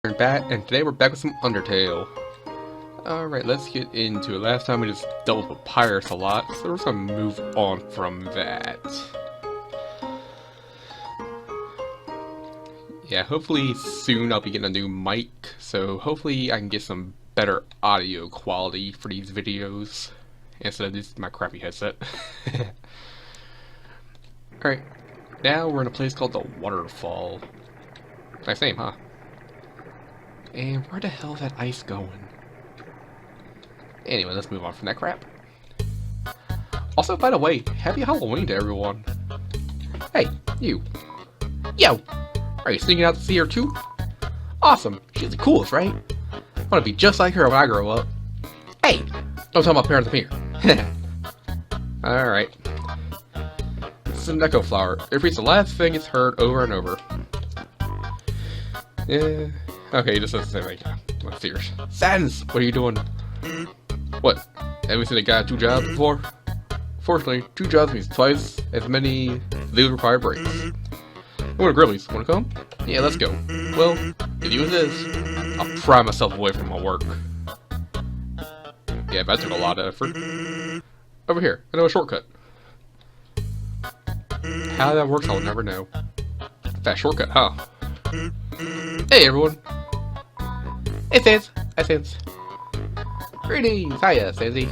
We're back, and today we're back with some Undertale. Alright, let's get into it. Last time we just dealt with pirates a lot, so we're just gonna move on from that. Yeah, hopefully soon I'll be getting a new mic, so hopefully I can get some better audio quality for these videos, instead of this my crappy headset. Alright, now we're in a place called the Waterfall. Nice name, huh? And where the hell is that ice going? Anyway, let's move on from that crap. Also, by the way, happy Halloween to everyone. Hey, you. Yo! Are you sneaking out to see her too? Awesome, she's the coolest, right? I want to be just like her when I grow up. Hey! Don't tell my parents I'm here. Alright. This is an echo flower. It repeats the last thing it's heard over and over. Yeah. Okay, he just doesn't say like, I'm serious. Sans, what are you doing? What? Haven't you seen a guy have 2 jobs before? Fortunately, 2 jobs means twice as many legally required breaks. I'm going to Grillies. Wanna come? Yeah, let's go. Well, if you insist, I'll pry myself away from my work. Yeah, that took a lot of effort. Over here, I know a shortcut. How that works, I'll never know. Fast shortcut, huh? Hey everyone! Hey Sans! Hi Sans! Greetings! Hiya, Sansy!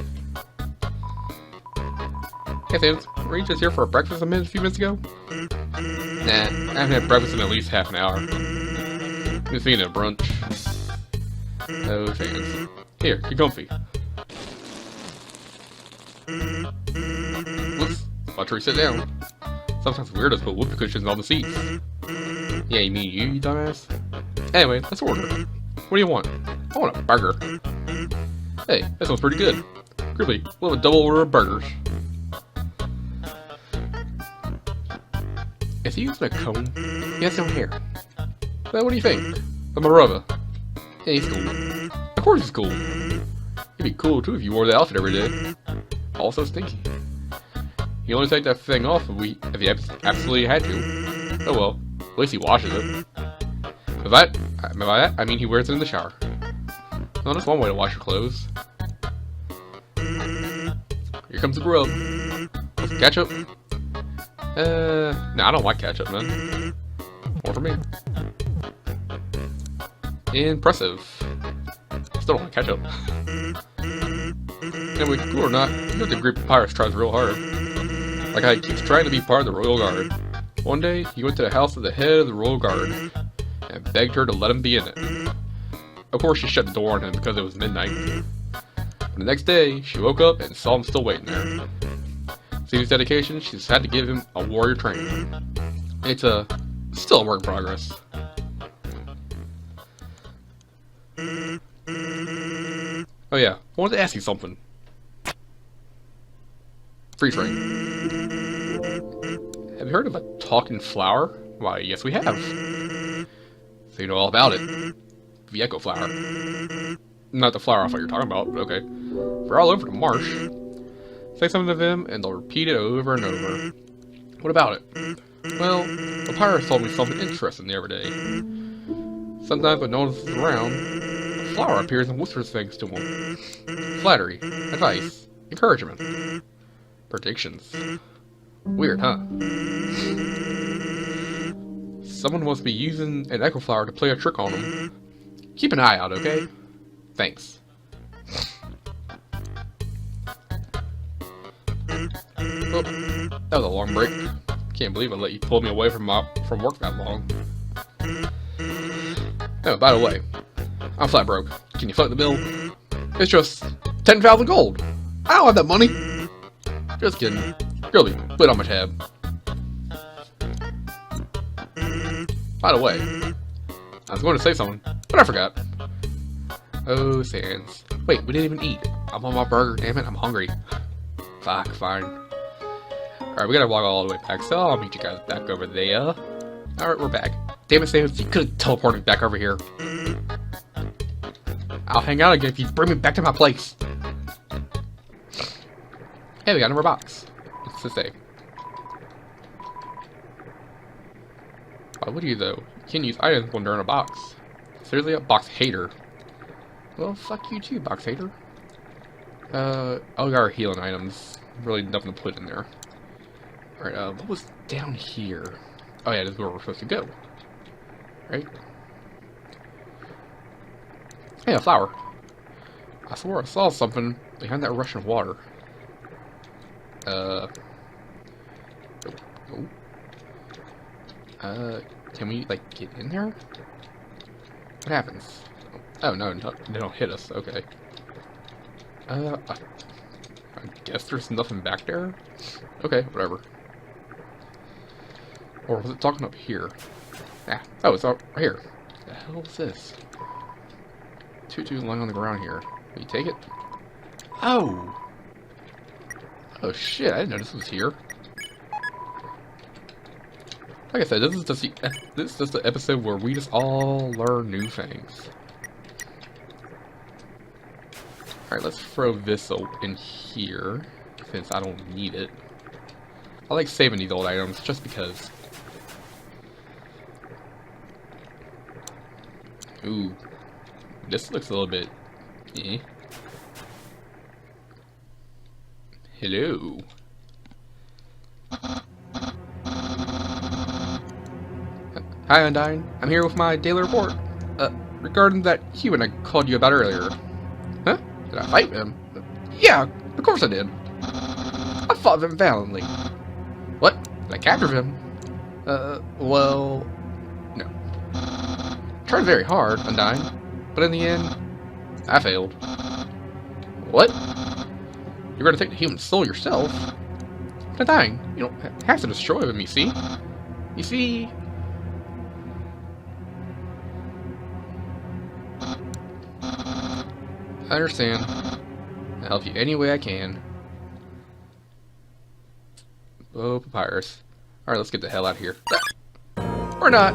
Hey Sans, were you just here for breakfast a few minutes ago? Nah, I haven't had breakfast in at least half an hour. I'm just eating a brunch. No Sans. Here, you're comfy. Whoops, watch where you sit down. Sometimes weirdos put whoopee cushions on the seats. Yeah, you mean you dumbass? Anyway, let's order. What do you want? I want a burger. Hey, that sounds pretty good. Gribbly, we'll have a double order of burgers. Is he using a cone? He has no hair. Well, what do you think? I'm a rubber. Yeah, he's cool. Of course he's cool. He'd be cool too if you wore the outfit every day. Also stinky. You only take that thing off if you absolutely had to. Oh well, at least he washes it. By that, I mean he wears it in the shower. Well, that's one way to wash your clothes. Here comes the grub. Want some ketchup? No, I don't like ketchup, man. More for me. Impressive. Still don't like ketchup. Anyway, cool or not, you know the group of pirates tries real hard. Like how he keeps trying to be part of the Royal Guard. One day, he went to the house of the head of the Royal Guard and begged her to let him be in it. Of course, she shut the door on him because it was midnight. But the next day, she woke up and saw him still waiting there. Seeing his dedication, she just had to give him a warrior training. It's still a work in progress. Oh yeah, I wanted to ask you something. Free train. Have you heard of a talking flower? Why, yes we have. So you know all about it. The echo flower. Not the flower I thought you were talking about, but okay. They're all over the marsh. Say something to them, and they'll repeat it over and over. What about it? Well, the pirates told me something interesting the other day. Sometimes when no one's around, a flower appears and whispers things to them. Flattery, advice, encouragement, predictions. Weird, huh? Someone must be using an echo flower to play a trick on them. Keep an eye out, okay? Thanks. Oh, that was a long break. Can't believe I let you pull me away from work that long. Oh, by the way, I'm flat broke. Can you foot the bill? It's just 10,000 gold. I don't have that money. Just kidding. Really, put it on my tab. By the way, I was going to say something, but I forgot. Oh, Sans. Wait, we didn't even eat. I'm on my burger, damn it, I'm hungry. Fuck, fine. Alright, we gotta walk all the way back, so I'll meet you guys back over there. Alright, we're back. Damn it, Sans, you could've teleported me back over here. I'll hang out again if you bring me back to my place. Hey, we got another box. What's this say? Why would you, though? You can't use items when they're in a box. Seriously, a box hater. Well, fuck you too, box hater. Oh, we got our healing items. Really nothing to put in there. Alright, what was down here? Oh yeah, this is where we're supposed to go. Right? Hey, a flower. I swore I saw something behind that rush of water. Oh. Can we, like, get in there? What happens? Oh, no, they don't hit us. Okay. I guess there's nothing back there? Okay, whatever. Or was it talking up here? Ah, oh, it's out right here. What the hell is this? Tutu lying on the ground here. Will you take it? Oh! Oh shit, I didn't know this was here. Like I said, this is just the episode where we just all learn new things. Alright, let's throw this in here, since I don't need it. I like saving these old items, just because. Ooh. This looks a little bit... eh. Hello. Hi, Undyne. I'm here with my daily report. Regarding that human I called you about earlier. Huh? Did I fight him? Yeah, of course I did. I fought him valiantly. What? Did I capture him? Well... no. Tried very hard, Undyne. But in the end, I failed. What? You're gonna take the human soul yourself? Undyne, you don't have to destroy him, you see? You see... I understand. I'll help you any way I can. Oh, papyrus. Alright, let's get the hell out of here. Or not.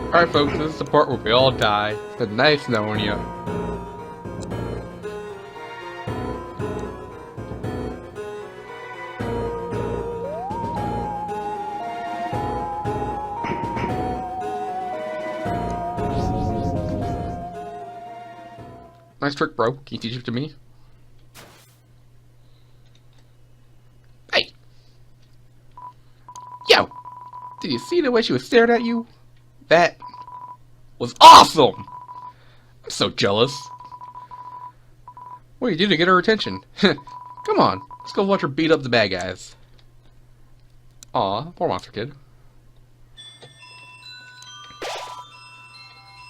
Alright folks, this is the part where we all die. It's been nice knowing you. Nice trick, bro. Can you teach it to me? Hey! Yo! Did you see the way she was staring at you? That was awesome! I'm so jealous. What do you do to get her attention? Come on, let's go watch her beat up the bad guys. Aw, poor monster kid.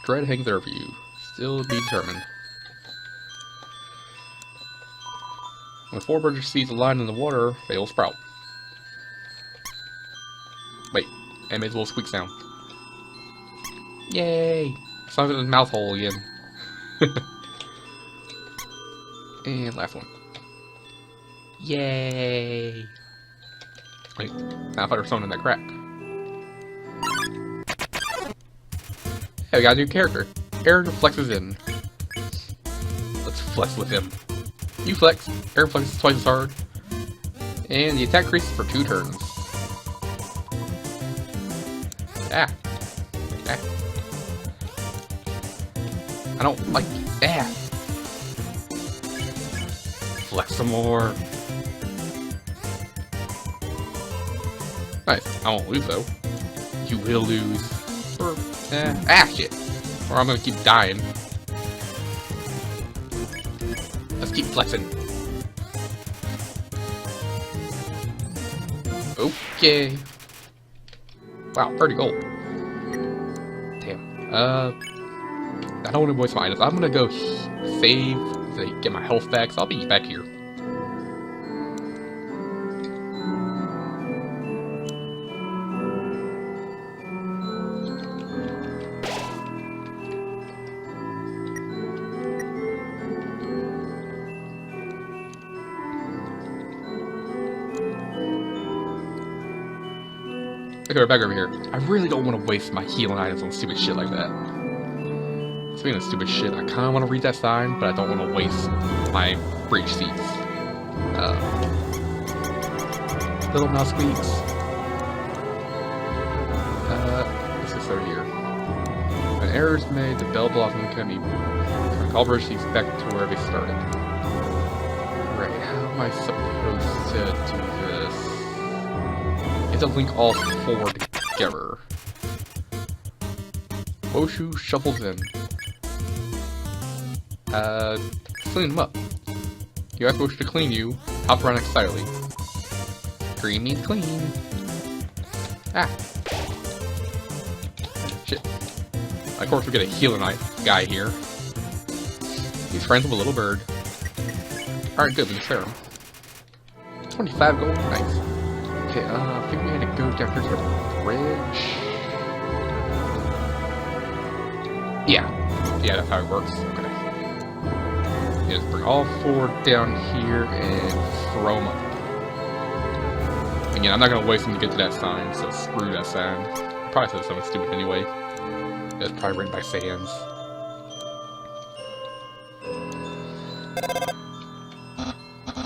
Dread hangs over you. Still be determined. When four birds sees a line in the water, they will sprout. Wait, I made a little squeak sound. Yay! Sounds in his mouth hole again. And last one. Yay! Wait, now if I were something in that crack. Hey, we got a new character. Aaron flexes in. Let's flex with him. You flex, Aaron flexes twice as hard, and the attack increases for 2 turns. Ah. Ah. I don't like that. Flex some more. Nice. I won't lose though. You will lose. Or, shit. Or I'm gonna keep dying. Let's keep flexing. Okay. Wow, 30 gold. Damn. I don't want to waste my items. I'm gonna go save to get my health back, so I'll be back here. Okay, we're back over here. I really don't want to waste my healing items on stupid shit like that. Speaking of stupid shit, I kind of want to read that sign, but I don't want to waste my breach seats. Little mouse squeaks. What's this over here? an error is made, the bell blossom can be all bridge these back to where they started. Right, how am I supposed to do this? You have to link all four together. Woshu shuffles in. Clean them up. You ask Woshu to clean you, hop around excitedly. Green means clean. Ah. Shit. Of course we get a healing guy here. He's friends with a little bird. Alright, good, we can clear him. 25 gold, nice. Okay, I think we had to go down here to the bridge. Yeah, that's how it works. Okay. You just bring all four down here and throw them up. Again, I'm not gonna waste them to get to that sign, so screw that sign. I probably said something stupid anyway. That's probably written by Sans.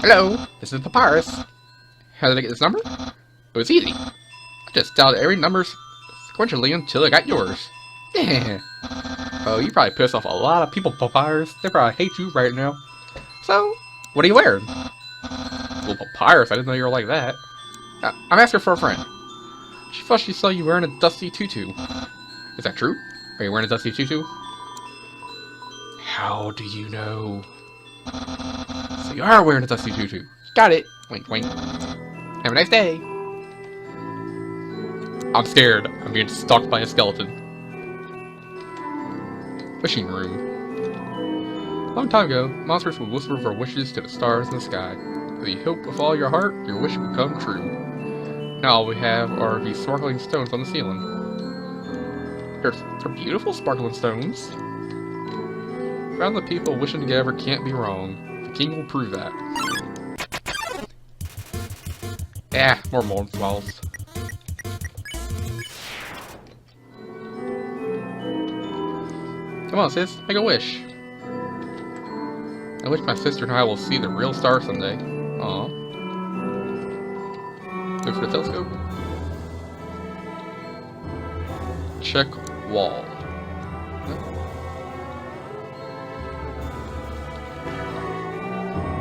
Hello, this is Papyrus. How did I get this number? It was easy. I just dialed every number sequentially until I got yours. Yeah. Oh, you probably pissed off a lot of people, Papyrus. They probably hate you right now. So, what are you wearing? Well, Papyrus, I didn't know you were like that. I'm asking for a friend. She thought she saw you wearing a dusty tutu. Is that true? Are you wearing a dusty tutu? How do you know? So you are wearing a dusty tutu. Got it. Wink, wink. Have a nice day. I'm scared. I'm being stalked by a skeleton. Wishing room. A long time ago, monsters would whisper their wishes to the stars in the sky. If you hope with all your heart, your wish will come true. Now all we have are these sparkling stones on the ceiling. They're beautiful sparkling stones. Found the people wishing together can't be wrong. The king will prove that. Ah, more mold swallows. Come on, sis, make a wish. I wish my sister and I will see the real star someday. Aww. Look for the telescope. Check wall.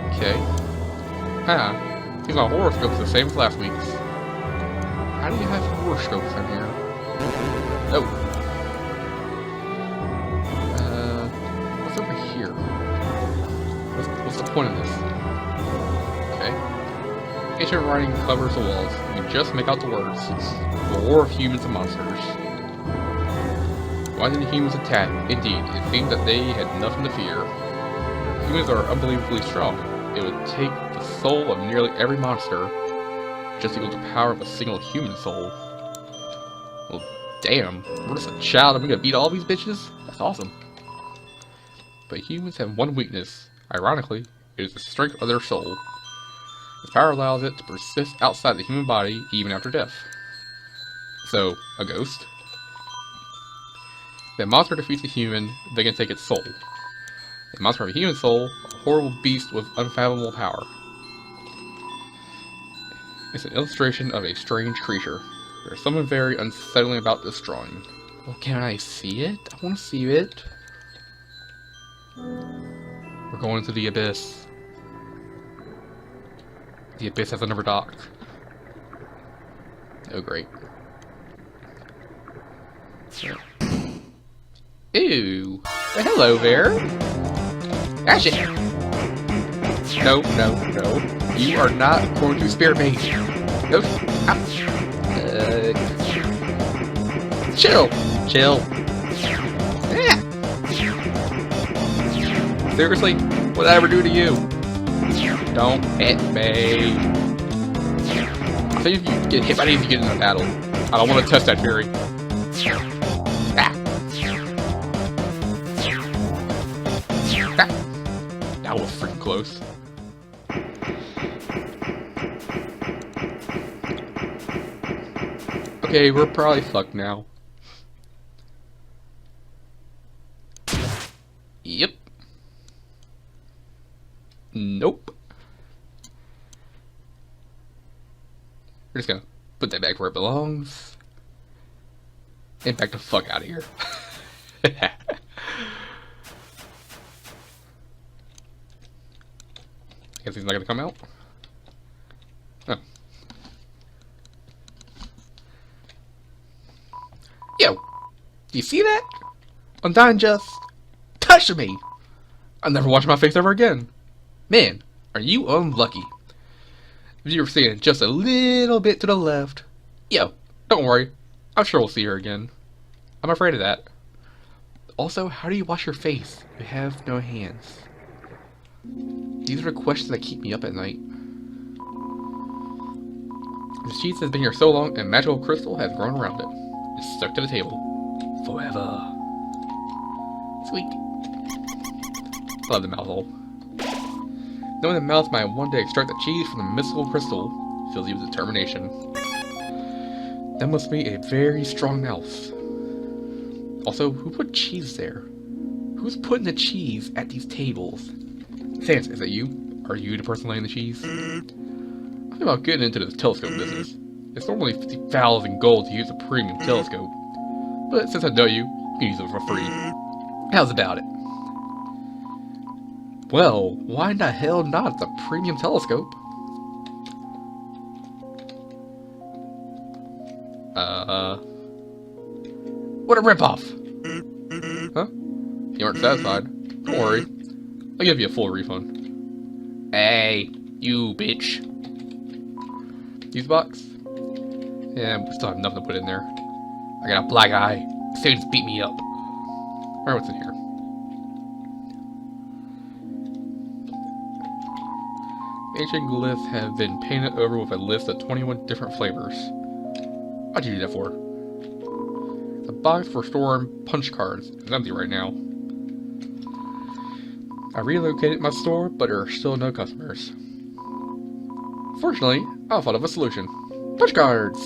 Okay. Ah, seems my horoscope's the same as last week's. How do you have horoscopes in here? Oh. What's over here? What's the point of this? Okay. Ancient writing covers the walls. You can just make out the words. The war of humans and monsters. Why did the humans attack? Indeed, it seemed that they had nothing to fear. Humans are unbelievably strong. It would take the soul of nearly every monster, just equal to the power of a single human soul. Well, damn, we're just a child and we're gonna beat all these bitches? That's awesome. But humans have one weakness. Ironically, it is the strength of their soul. This power allows it to persist outside the human body even after death. So, a ghost? If a monster defeats a human, they can take its soul. A monster of a human soul, a horrible beast with unfathomable power. It's an illustration of a strange creature. There's something very unsettling about this drawing. Well, can I see it? I want to see it. We're going into the abyss. The abyss has another dock. Oh, great. Ew. Well, hello there. Dash it! No, no, no. You are not going to spare me. No. Chill. Chill. Yeah. Seriously? What did I ever do to you? Don't hit me. I think if you get hit by these, you get in a battle. I don't want to test that theory. That was freaking close. Okay, we're probably fucked now. Yep. Nope. We're just gonna put that back where it belongs. And back the fuck out of here. Guess he's not gonna come out. Oh. Yo! Do you see that? Undyne just touched me! I'll never wash my face ever again. Man, are you unlucky. If you were standing just a little bit to the left. Yo, don't worry. I'm sure we'll see her again. I'm afraid of that. Also, how do you wash your face? You have no hands. These are the questions that keep me up at night. The cheese has been here so long and magical crystal has grown around it. It's stuck to the table. Forever. Sweet. I love the mouth hole. Knowing the mouth might one day extract the cheese from the mystical crystal fills you with determination. That must be a very strong mouth. Also, who put cheese there? Who's putting the cheese at these tables? Sans, is that you? Are you the person laying the cheese? I'm thinking about getting into this telescope business. It's normally 50,000 gold to use a premium telescope. But since I know you, you can use it for free. How's about it? Well, why in the hell not? It's a premium telescope. What a ripoff! Huh? You aren't satisfied? Don't worry. I'll give you a full refund. Hey, you bitch. Use box? Yeah, we still have nothing to put in there. I got a black eye. Students beat me up. Alright, what's in here? Ancient glyphs have been painted over with a list of 21 different flavors. Why'd you do that for? The box for storing punch cards is empty right now. I relocated my store, but there are still no customers. Fortunately, I thought of a solution. Punch cards!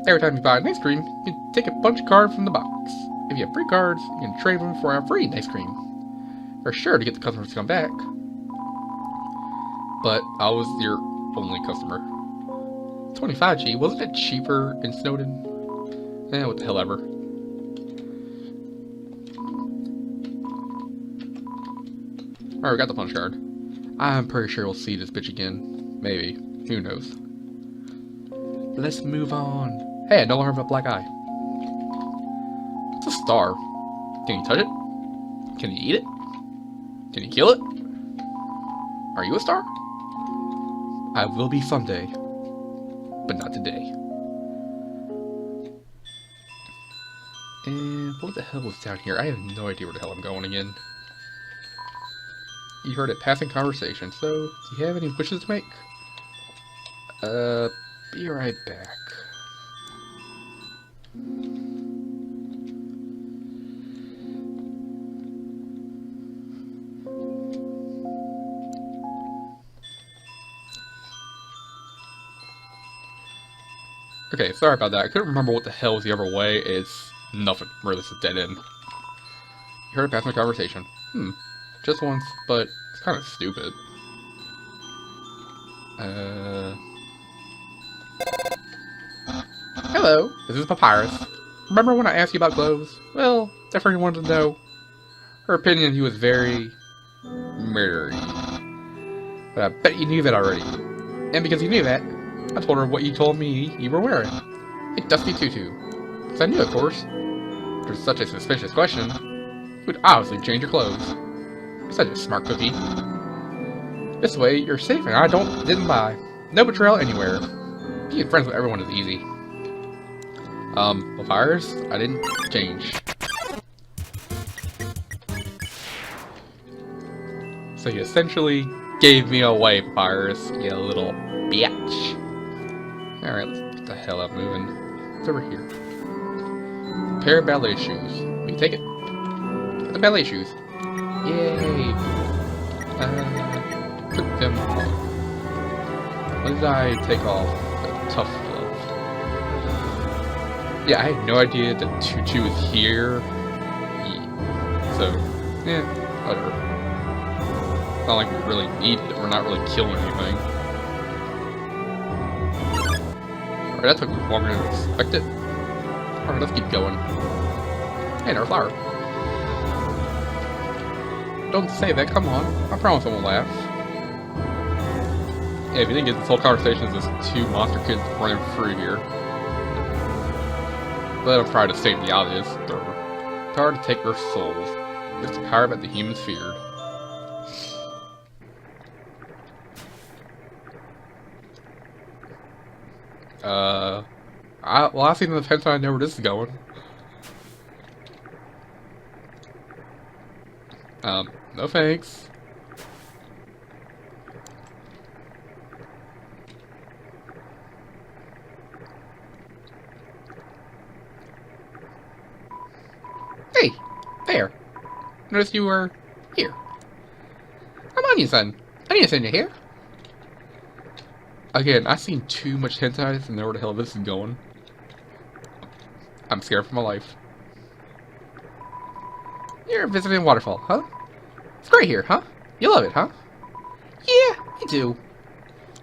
Every time you buy an ice cream, you can take a punch card from the box. If you have free cards, you can trade them for a free ice cream. They're sure to get the customers to come back. But I was your only customer. 25G, wasn't it cheaper in Snowden? Eh, what the hell ever. Alright, we got the punch card. I'm pretty sure we'll see this bitch again. Maybe. Who knows? Let's move on. Hey, I no longer have a black eye. It's a star. Can you touch it? Can you eat it? Can you kill it? Are you a star? I will be someday. But not today. And what the hell is down here? I have no idea where the hell I'm going again. You heard a passing conversation, so do you have any wishes to make? Be right back. Okay, sorry about that. I couldn't remember what the hell was the other way. It's nothing. Really, it's a dead end. You heard a passing conversation. Just once, but it's kind of stupid. Hello, this is Papyrus. Remember when I asked you about clothes? Well, Stephanie wanted to know. Her opinion, he was very murdery. But I bet you knew that already. And because you knew that, I told her what you told me you were wearing. A dusty tutu. Because I knew, of course. If there's such a suspicious question, you would obviously change your clothes. You're such a smart cookie. This way, you're safe and I didn't lie. No betrayal anywhere. Being friends with everyone is easy. Papyrus, I didn't change. So you essentially gave me away, Papyrus, you little bitch. Alright, let's get the hell out moving. It's over here. A pair of ballet shoes. Will you take it? The ballet shoes. Yay! Took them off. When did I take off the tough glove? Yeah, I had no idea that tutu was here. So, yeah, whatever. It's not like we really need it. We're not really killing anything. Alright, that took longer than expected. Alright, let's keep going. Hey, another flower. Don't say that, come on. I promise I won't laugh. Yeah, if you didn't get this whole conversation is just two monster kids running through here. But I'm trying to state the obvious. They're power to take their souls. It's the power that the humans feared. Well, I think the depends on I know where this is going. No thanks. Hey, there. Noticed you were here. I'm on you, son. I didn't send you here. Again, I've seen too much hentai to know where the hell this is going. I'm scared for my life. You're visiting Waterfall, huh? It's great here, huh? You love it, huh? Yeah, I do.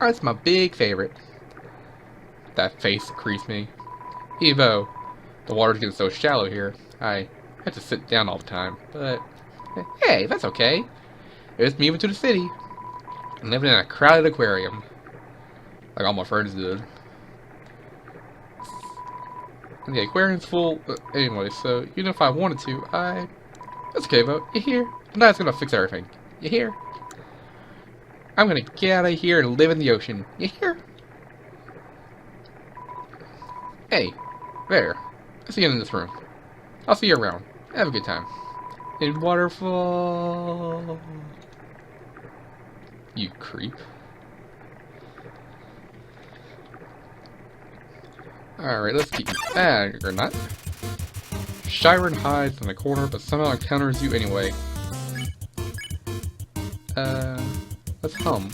Oh, it's my big favorite. That face creeps me. Even though the water's getting so shallow here, I have to sit down all the time. But, hey, that's okay. It's moving to the city. I'm living in a crowded aquarium. Like all my friends did. And the aquarium's full anyway, so even if I wanted to, that's okay, though. You hear? I'm not gonna fix everything. You hear? I'm gonna get out of here and live in the ocean. You hear? Hey, there. I'll see you in this room. I'll see you around. Have a good time. In waterfall. You creep. Alright, let's keep or not. Shiren hides in the corner, but somehow encounters you anyway. Let's hum.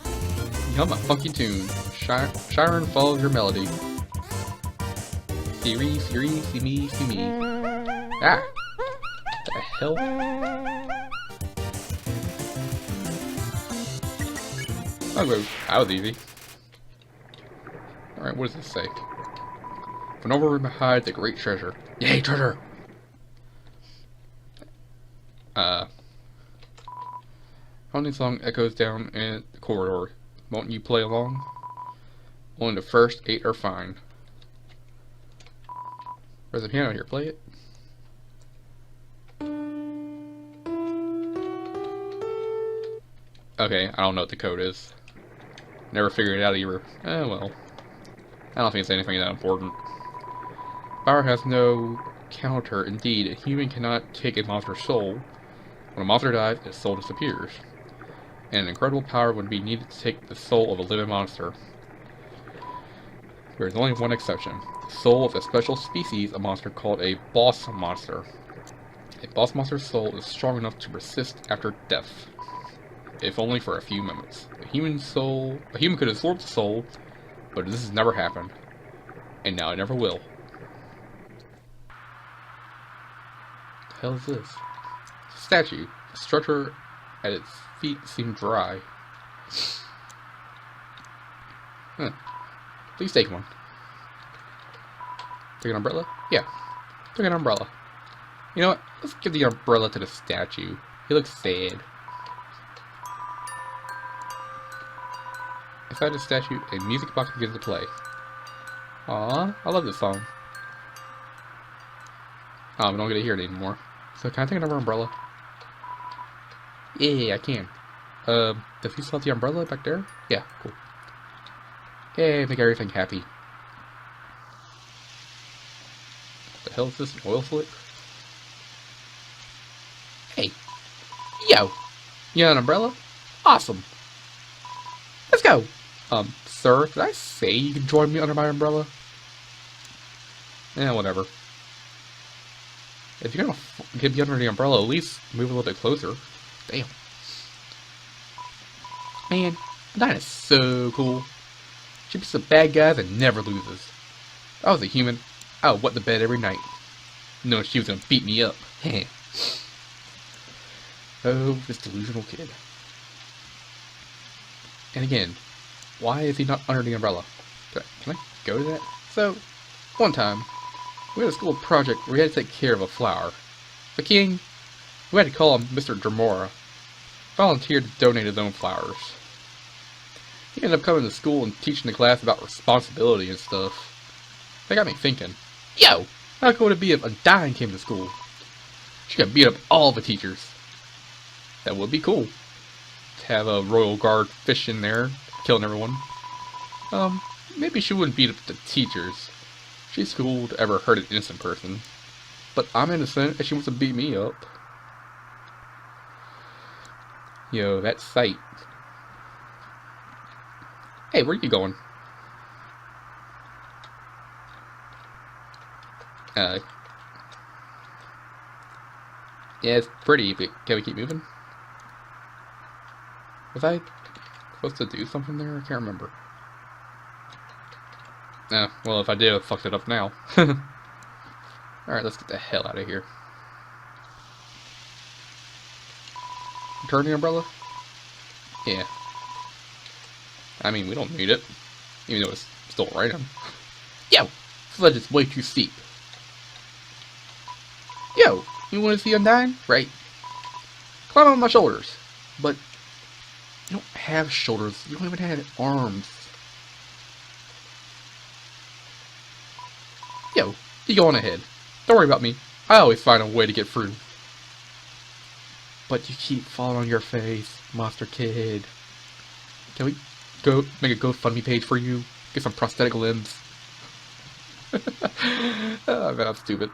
You hum a funky tune. Shiren follows your melody. Siri, Siri, see me, see me. Ah! What the hell? Oh, that was easy. Alright, what does this say? For no room hides a great treasure. Yay, treasure! Only song echoes down in the corridor. Won't you play along? Only the first 8 are fine. There's a piano here, play it. Okay, I don't know what the code is. Never figured it out either. Well. I don't think it's anything that important. Power has no counter. Indeed, a human cannot take a monster's soul. When a monster dies, its soul disappears. And an incredible power would be needed to take the soul of a living monster. There is only one exception. The soul of a special species of monster called a boss monster. A boss monster's soul is strong enough to persist after death. If only for a few moments. A human could absorb the soul, but this has never happened. And now it never will. What the hell is this? It's a statue. The structure at its feet seemed dry. Huh. Please take one. Take an umbrella? Yeah. Take an umbrella. You know what? Let's give the umbrella to the statue. He looks sad. Inside the statue, a music box begins to play. Aww, I love this song. Oh, we don't get to hear it anymore. So can I take another umbrella? Yeah, I can. Does he still have the umbrella back there? Yeah, cool. Yay, make everything happy. What the hell is this, an oil slick? Hey! Yo! You got an umbrella? Awesome! Let's go! Sir, did I say you can join me under my umbrella? Whatever. If you're gonna get me under the umbrella, at least move a little bit closer. Damn. Man, that is so cool. She beats the bad guys and never loses. If I was a human, I would wet the bed every night, knowing she was gonna beat me up. Oh, this delusional kid. And again, why is he not under the umbrella? Can I go to that? So, one time, we had a school project where we had to take care of a flower. The king, we had to call him Mr. Dramora, volunteered to donate his own flowers. He She ended up coming to school and teaching the class about responsibility and stuff. That got me thinking, yo, how cool would it be if Undyne came to school? She could beat up all the teachers. That would be cool. To have a royal guard fish in there, killing everyone. Maybe she wouldn't beat up the teachers. She's cool to ever hurt an innocent person. But I'm innocent and she wants to beat me up. Yo, that sight. Hey, where are you going? Yeah, it's pretty, but can we keep moving? Was I supposed to do something there? I can't remember. Well, if I did, I fucked it up now. Alright, let's get the hell out of here. Return the umbrella? Yeah. I mean, we don't need it. Even though it's still raining. Yo! This ledge is way too steep. Yo! You want to see Undyne? Right. Climb on my shoulders. But you don't have shoulders. You don't even have arms. Yo, you go on ahead. Don't worry about me. I always find a way to get through. But you keep falling on your face, monster kid. Can we go make a GoFundMe page for you? Get some prosthetic limbs. Oh man, I'm stupid.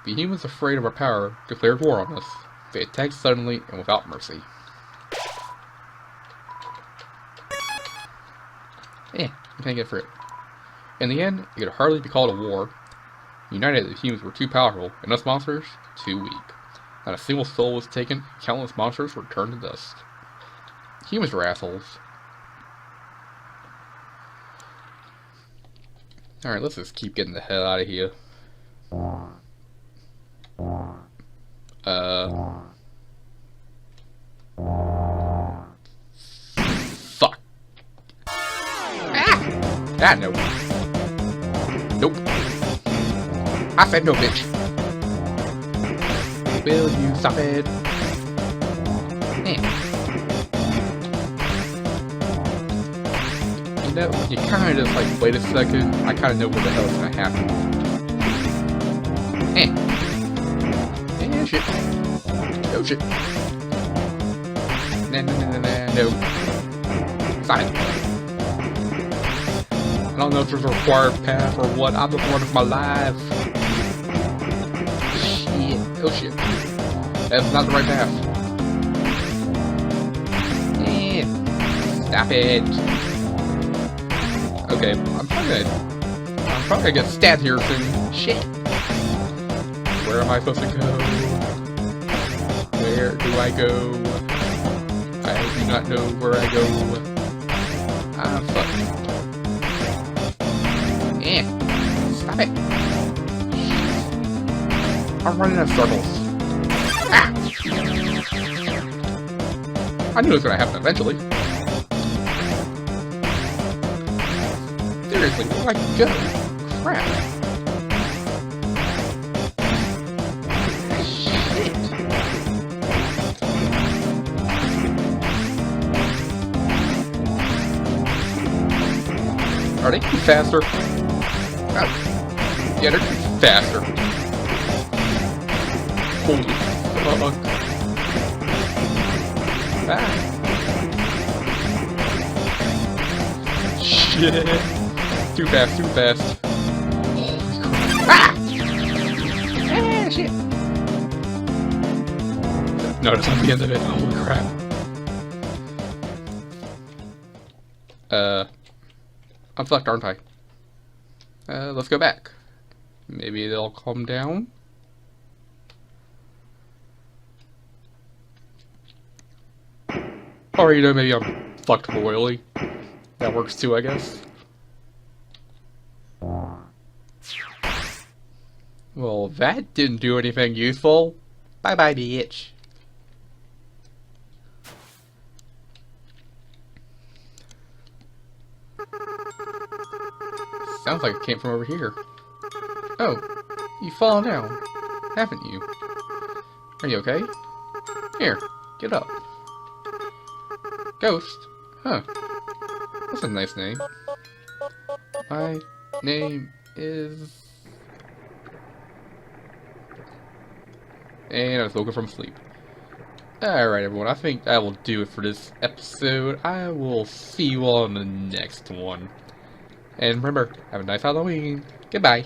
The humans, afraid of our power, declared war on us. They attacked suddenly and without mercy. You can't get through it. In the end, it could hardly be called a war. United, the humans were too powerful, and us monsters, too weak. Not a single soul was taken, countless monsters were turned to dust. Humans were assholes. Alright, let's just keep getting the hell out of here. Fuck. Ah, no. Nope. I said no, bitch. Will you stop it? You know, you kinda just like, wait a second, I kinda know what the hell is gonna happen. Shit. Oh shit. No. Stop it. I don't know if there's a required path or what. I'm the one of my life. Shit. Oh shit. That's not the right path. Stop it. Okay, I'm probably gonna get stabbed here soon. Shit. Where am I supposed to go? Where do I go? I do not know where I go. Ah, fuck. Stop it. I'm running in circles. Ah! I knew it was gonna happen eventually. Seriously, where do I go? Crap. Are they getting faster? Yeah, they're getting faster. Holy fuck. Ah. Shit. Too fast, too fast. Holy crap. Ah! Ah, shit. No, that's not the end of it. Holy crap. I'm fucked, aren't I? Let's go back. Maybe they'll calm down? Or, you know, maybe I'm fucked royally. That works too, I guess. Well, that didn't do anything useful. Bye-bye, bitch. Sounds like it came from over here. Oh, you've fallen down, haven't you? Are you okay? Here, get up. Ghost? Huh. That's a nice name. My name is... And I was woken from sleep. Alright everyone, I think that will do it for this episode. I will see you all in the next one. And remember, have a nice Halloween. Goodbye.